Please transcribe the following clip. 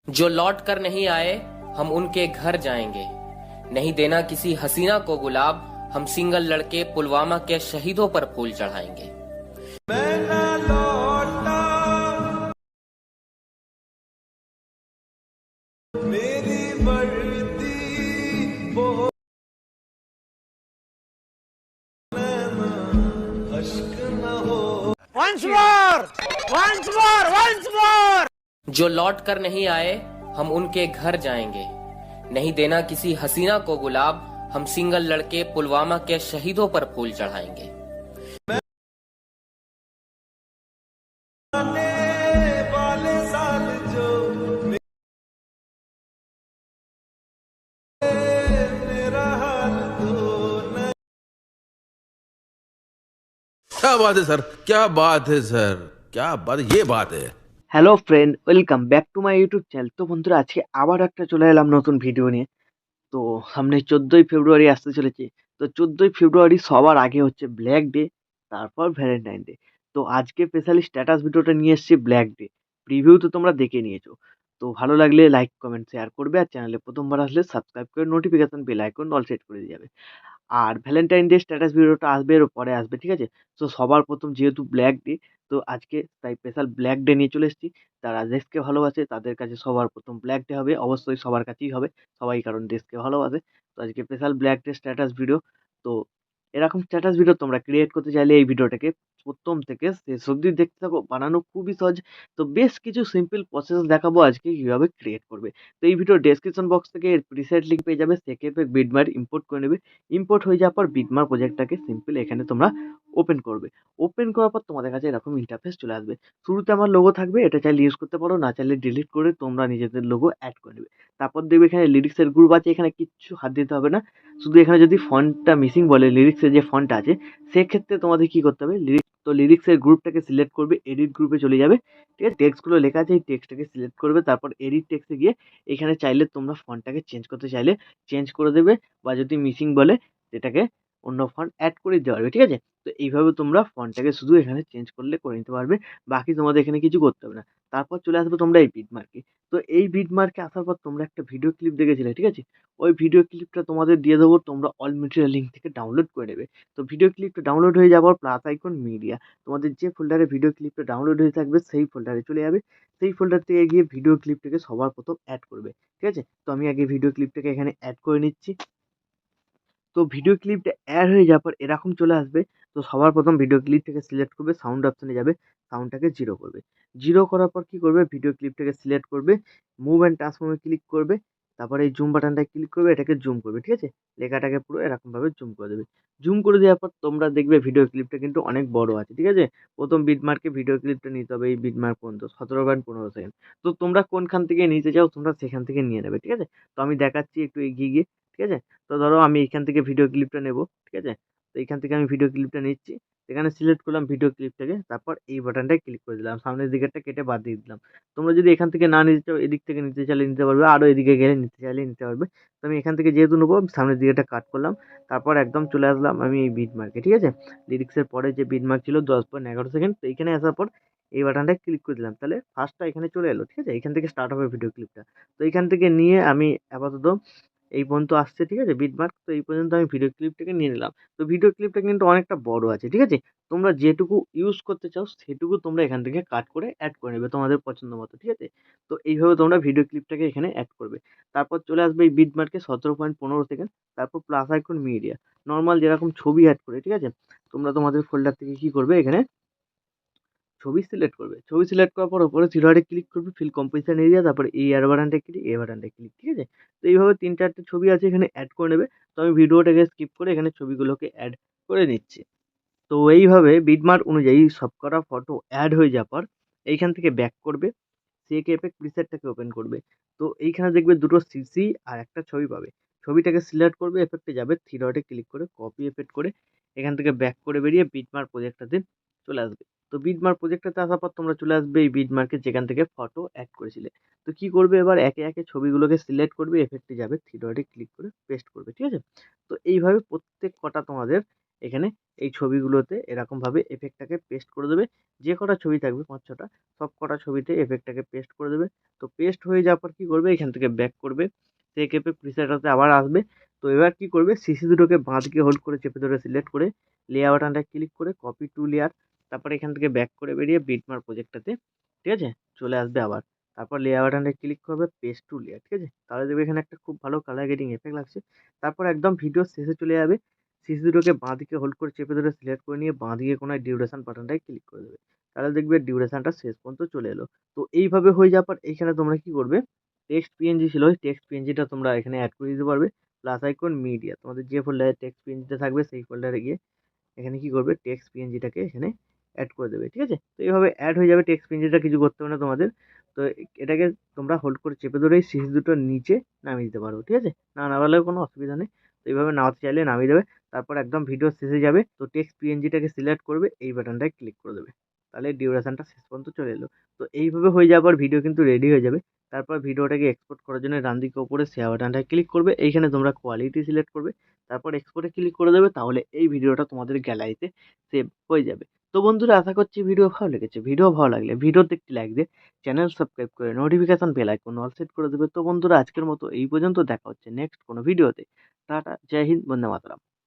जो लौट कर नहीं आए हम उनके घर जाएंगे। नहीं देना किसी हसीना को गुलाब, हम सिंगल लड़के पुलवामा के शहीदों पर फूल चढ़ाएंगे। मैं ना लौटा मेरी बढ़ती वो नैना अश्क न हो। Once more! Once more! Once more! जो लौट कर नहीं आए हम उनके घर जाएंगे। नहीं देना किसी हसीना को गुलाब, हम सिंगल लड़के पुलवामा के शहीदों पर फूल चढ़ाएंगे। आने वाले साल जो मेरा हाल तो न। क्या बात है सर, क्या बात है सर, क्या बात है, ये बात है। Hello friend, welcome back to my YouTube channel. তো বন্ধুরা, আজকে আবার একটা চলে এলাম নতুন ভিডিও নিয়ে। তো সামনে 14ই ফেব্রুয়ারি আসতে চলেছে। তো 14ই ফেব্রুয়ারি সবার আগে হচ্ছে ব্ল্যাক ডে, তারপর ভ্যালেন্টাইন ডে। তো আজকে স্পেশালি স্ট্যাটাস ভিডিওটা নিয়ে এসেছি ব্ল্যাক ডে। প্রিভিউ তো তোমরা দেখে নিয়েছো। তো ভালো লাগলে লাইক কমেন্ট শেয়ার করবে, আর চ্যানেলে প্রথমবার আসলে সাবস্ক্রাইব করে notification bell icon all set করে দিয়ে যাবে। আর ভ্যালেন্টাইন ডে স্ট্যাটাস ভিডিওটা আসবে, এর পরে আসবে, ঠিক আছে? তো সবার প্রথম যেহেতু ব্ল্যাক ডে, তো আজকে তাই স্পেশাল ব্ল্যাক ডে নিয়ে চলে এসেছি। যারা দেশকে ভালোবাসে তাদের কাছে সবার প্রথম ব্ল্যাক ডে হবে, অবশ্যই সবার কাছেই হবে, সবাই কারণ দেশকে ভালোবাসে। তো আজকে special black day status video. তো এরকম স্ট্যাটাস ভিডিও তোমরা ক্রিয়েট করতে চাইলে এই ভিডিওটাকে প্রথম থেকে শেষ অবধি দেখতে থাকো, বানানো খুবই সহজ। তো বেশ কিছু সিম্পল প্রসেস দেখাবো আজকে কিভাবে ক্রিয়েট করবে। তো এই ভিডিও ডেসক্রিপশন বক্স থেকে এর প্রিসেট লিঙ্ক পেয়ে যাবে, সেক্ষেত্রে বিটমার্ক ইম্পোর্ট করে নেবে। ইম্পোর্ট হয়ে যাওয়ার পর বিটমার্ক প্রজেক্টটাকে সিম্পল এখানে তোমরা ওপেন করবে। ওপেন করার পর তোমাদের কাছে এরকম ইন্টারফেস চলে আসবে। শুরুতে আমার লোগো থাকবে, এটা চাইলে ইউজ করতে পারো, না চাইলে ডিলিট করে তোমরা নিজেদের লোগো অ্যাড করে নেবে। তারপর দেখবে এখানে লিরিক্সের গ্রুপ আছে, এখানে কিচ্ছু হাত দিতে হবে না। শুধু এখানে যদি ফন্টটা মিসিং বলে, লিরিক্সের যে ফন্ট আছে, সেক্ষেত্রে তোমাদের কি করতে হবে, লিরিক্সের গ্রুপটাকে সিলেক্ট করবে, এডিট গ্রুপে চলে যাবে, ঠিক আছে? টেক্সটগুলো লেখা আছে, এই টেক্সটটাকে সিলেক্ট করবে, তারপর এডিট টেক্সটে গিয়ে এখানে চাইলে তোমরা ফন্টটাকে চেঞ্জ করতে চাইলে চেঞ্জ করে দেবে, বা যদি মিসিং বলে এটাকে অন্য ফন্ট অ্যাড করে দিতে পারবে, ঠিক আছে? তো এইভাবে তোমরা ফন্টটাকে শুধু এখানে চেঞ্জ করলে করে নিতে পারবে, বাকি তোমাদের এখানে কিছু করতে হবে না। তারপর চলে আসবে তোমরা এই বিটমার্কে। তো এই বিটমার্কে আসার পর তোমরা একটা ভিডিও ক্লিপ দেখেছিলে, ঠিক আছে? ওই ভিডিও ক্লিপটা তোমাদের দিয়ে দেবো, তোমরা অল মেটেরিয়াল লিঙ্ক থেকে ডাউনলোড করে নেবে। তো ভিডিও ক্লিপটা ডাউনলোড হয়ে যাওয়ার প্লাস আইকন মিডিয়া, তোমাদের যে ফোল্ডারে ভিডিও ক্লিপটা ডাউনলোড হয়ে থাকবে সেই ফোল্ডারে চলে যাবে। সেই ফোল্ডার থেকে গিয়ে ভিডিও ক্লিপটাকে সবার প্রথম অ্যাড করবে, ঠিক আছে? তো আমি আগে ভিডিও ক্লিপটাকে এখানে অ্যাড করে নিচ্ছি। তো ভিডিও ক্লিপটা অ্যাড হয়ে যাওয়ার পর এরকম চলে আসবে। তো সবার প্রথম ভিডিও ক্লিপটাকে সিলেক্ট করবে, সাউন্ড অপশনে যাবে, সাউন্ডটাকে 0 করবে। 0 করার পর কি করবে, ভিডিও ক্লিপটাকে সিলেক্ট করবে, মুভ অ্যান্ড ট্রান্সফর্মে ক্লিক করবে, তারপরে এই জুম বাটনটায় ক্লিক করবে, এটাকে জুম করবে, ঠিক আছে? লেখাটাকে পুরো এরকমভাবে জুম করে দেবে। জুম করে দেওয়ার পর তোমরা দেখবে ভিডিও ক্লিপটা কিন্তু অনেক বড় আছে, ঠিক আছে? প্রথম বিটমার্কে ভিডিও ক্লিপটা নিতে হবে, এই বিটমার্ক পর্যন্ত 17.15 সেকেন্ড। তো তোমরা কোনখান থেকে নিতে চাও তোমরা সেখান থেকে নিয়ে নেবে, ঠিক আছে? তো আমি দেখাচ্ছি একটু এগিয়ে গিয়ে, ঠিক আছে? তো ধরো আমি এখান থেকে ভিডিও ক্লিপটা নেব, ঠিক আছে? তো এখান থেকে আমি ভিডিও ক্লিপটা নিচ্ছি, এখানে সিলেক্ট করলাম ভিডিও ক্লিপটাকে, তারপর এই বাটনটায় ক্লিক করে দিলাম, সামনের দিকেরটা কেটে বাদ দিয়ে দিলাম। তোমরা যদি এখান থেকে না নিতে চাও, এদিক থেকে নিতে চাইলে নিতে পারবে, আরও এদিকে গেলে নিতে চাইলে নিতে পারবে। তো আমি এখান থেকে যেহেতু নেবো, সামনের দিকেটা কাট করলাম, তারপর একদম চলে আসলাম আমি এই বিট মার্কে, ঠিক আছে? লিরিক্সের পরে যে বিট মার্ক ছিল 10.11 সেকেন্ড, তো এখানে আসার পর এই বাটনটায় ক্লিক করে দিলাম, তাহলে ফার্স্টটা এখানে চলে এলো, ঠিক আছে? এখান থেকে স্টার্ট হবে ভিডিও ক্লিপটা। তো এখান থেকে নিয়ে আমি আপাতত এই পর্যন্ত আসছে, ঠিক আছে? বিটমার্ক, তো এই পর্যন্ত আমি ভিডিও ক্লিপটাকে নিয়ে নিলাম। তো ভিডিও ক্লিপটা কিন্তু অনেকটা বড় আছে, ঠিক আছে? তোমরা যেটুকু ইউজ করতে চাও সেটুকু তোমরা এখান থেকে কাট করে অ্যাড করে নেবে তোমাদের পছন্দ মতো, ঠিক আছে? তো এইভাবে তোমরা ভিডিও ক্লিপটাকে এখানে অ্যাড করবে। তারপর চলে আসবে এই বিটমার্কে 17.15 সেকেন্ড, তারপর প্লাস আইকন মিডিয়া, নর্মাল যেরকম ছবি অ্যাড করে, ঠিক আছে? তোমরা তোমাদের ফোল্ডার থেকে কি করবে, এখানে ছবি সিলেক্ট করবে। ছবি সিলেক্ট করার পর উপরে থ্রি ক্লিক করবে, ফিল কম্পোজিশন এরিয়া, তারপরে এই এয়ার বাটনটা ক্লিক, এই বাটনটা ক্লিক, ঠিক আছে? তো এইভাবে 3-4টে ছবি আছে এখানে অ্যাড করে নেবে। তো আমি ভিডিওটাকে স্কিপ করে এখানে ছবিগুলোকে অ্যাড করে নিচ্ছি। তো এইভাবে বিটমার্ক অনুযায়ী সবকটা ফটো অ্যাড হয়ে যাওয়ার পর এইখান থেকে ব্যাক করবে, সেক এফেক্ট প্রিসেটটাকে ওপেন করবে। তো এইখানে দেখবে দুটো সিসি আর একটা ছবি পাবে। ছবিটাকে সিলেক্ট করবে, এফেক্টে যাবে, থ্রি ডটে ক্লিক করে কপি এফেক্ট করে এখান থেকে ব্যাক করে বেরিয়ে বিটমার্ক প্রজেক্টটাতে চলে আসবে। তো বিটমার্ক প্রজেক্টটাতে আসার পর তোমরা চলে আসবে এই বিটমার্কে যেখান থেকে ফটো অ্যাড করেছিলে। তো কি করবে, এবার একে একে ছবিগুলোকে সিলেক্ট করবে, এফেক্টে যাবে, থ্রি ডটে ক্লিক করে পেস্ট করবে, ঠিক আছে? তো এইভাবে প্রত্যেক কটা তোমাদের এখানে এই ছবিগুলোতে এরকমভাবে এফেক্টটাকে পেস্ট করে দেবে। যে কটা ছবি থাকবে ৫-৬টা সব কটা ছবিতে এফেক্টটাকে পেস্ট করে দেবে। তো পেস্ট হয়ে যাওয়ার পর কি করবে, এখান থেকে ব্যাক করবে, টেক এফেক্ট প্রিসেটটাতে আবার আসবে। তো এবার কি করবে, সিসি দুটোকে বাঁ দিকে হোল্ড করে চেপে ধরে সিলেক্ট করে লেয়ার বাটনটা ক্লিক করে কপি টু লেয়ার, তারপর এখান থেকে ব্যাক করে বেরিয়ে বিটমার্ক প্রজেক্টটাতে ঠিক আছে চলে আসবে আবার। তারপর লেয়ার বাটনটা ক্লিক করবে, পেস্ট টু লেয়ার, ঠিক আছে? তাহলে দেখবে এখানে একটা খুব ভালো কালার গ্রেডিং এফেক্ট লাগছে। তারপর একদম ভিডিওর শেষে চলে যাবে, সিসি দুটোকে বাঁ দিকে হোল্ড করে চেপে ধরে সিলেক্ট করে নিয়ে বাঁ দিকে কোনায় ডিউরেশন বাটনটায় ক্লিক করে দেবে। তাহলে দেখবে ডিউরেশনটা শেষ পর্যন্ত চলে এলো। তো এইভাবে হয়ে যাওয়ার পর এইখানে তোমরা কি করবে, টেক্সট পিএনজি ছিল ওই টেক্সট পিএনজিটা তোমরা এখানে অ্যাড করে দিতে পারবে। প্লাস আইকন মিডিয়া, তোমাদের যে ফোল্ডারে টেক্সট পিএনজিটা থাকবে সেই ফোল্ডারে গিয়ে এখানে কি করবে, টেক্সট পিএনজিটাকে এখানে অ্যাড করে দেবে, ঠিক আছে? তো এইভাবে অ্যাড হয়ে যাবে, টেক্সট পিএনজিটা কিছু করতে হবে না তোমাদের। তো এটাকে তোমরা হোল্ড করে চেপে ধরেই সিসি দুটোর নিচে নামিয়ে দিতে পারো, ঠিক আছে? না নামালেও কোনো অসুবিধা নেই। তো এইভাবে নামাতে চাইলে নামিয়ে দেবে। তারপর একদম ভিডিও শেষে যাবে, তো টেক্সট পিএনজিটাকে সিলেক্ট করবে, এই বাটনটায় ক্লিক করে দেবে। তাহলে ডিউরেশনটা শেষ পর্যন্ত চলে এলো। তো এইভাবে হয়ে যাওয়ার পর ভিডিও কিন্তু রেডি হয়ে যাবে। তারপর ভিডিওটাকে এক্সপোর্ট করার জন্য ডান দিকে উপরে শেয়ার বাটনটায় ক্লিক করবে, এইখানে তোমরা কোয়ালিটি সিলেক্ট করবে, তারপর এক্সপোর্টে ক্লিক করে দেবে। তাহলে এই ভিডিওটা তোমাদের গ্যালারিতে সেভ হয়ে যাবে। তো বন্ধুরা আশা করছি ভিডিও ভালো লেগেছে। ভিডিও ভালো লাগলে ভিডিওতে একটি লাইক দিয়ে চ্যানেল সাবস্ক্রাইব করে notification bell icon all set করে দেবে। তো বন্ধুরা আজকের মতো এই পর্যন্ত, দেখা হচ্ছে নেক্সট কোনো ভিডিওতে। টাটা, জয় হিন্দ, বন্দে মাতরম।